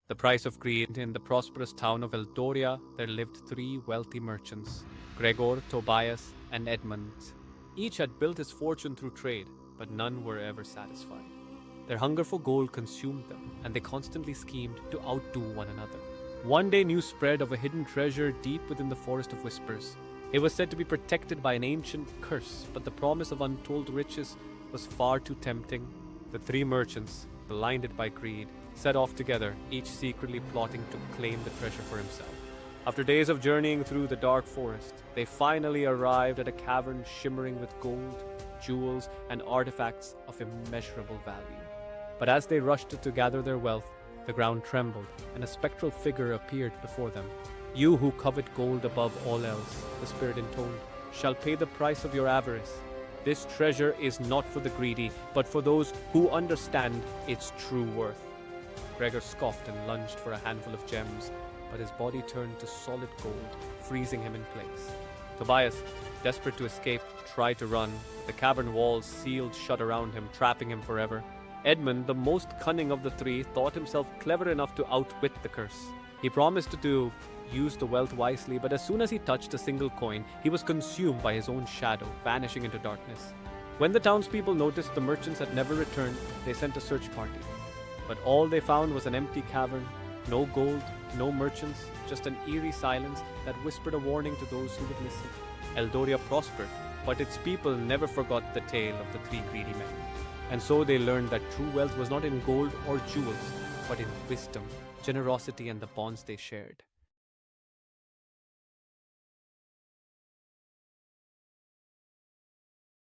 The price of greed. In the prosperous town of Eldoria, there lived three wealthy merchants, Gregor, Tobias, and Edmund. Each had built his fortune through trade, but none were ever satisfied. Their hunger for gold consumed them, and they constantly schemed to outdo one another. One day, news spread of a hidden treasure deep within the Forest of Whispers. It was said to be protected by an ancient curse, but the promise of untold riches was far too tempting. The three merchants, blinded by greed, set off together, each secretly plotting to claim the treasure for himself. After days of journeying through the dark forest, they finally arrived at a cavern shimmering with gold, jewels, and artifacts of immeasurable value. But as they rushed to gather their wealth, the ground trembled, and a spectral figure appeared before them. "You who covet gold above all else," the spirit intoned, "shall pay the price of your avarice. This treasure is not for the greedy, but for those who understand its true worth." Gregor scoffed and lunged for a handful of gems, but his body turned to solid gold, freezing him in place. Tobias, desperate to escape, tried to run. The cavern walls sealed shut around him, trapping him forever. Edmund, the most cunning of the three, thought himself clever enough to outwit the curse. He promised to use the wealth wisely, but as soon as he touched a single coin, he was consumed by his own shadow, vanishing into darkness. When the townspeople noticed the merchants had never returned, they sent a search party. But all they found was an empty cavern, no gold, no merchants, just an eerie silence that whispered a warning to those who would listen. Eldoria prospered, but its people never forgot the tale of the three greedy men. And so they learned that true wealth was not in gold or jewels, but in wisdom, generosity, and the bonds they shared.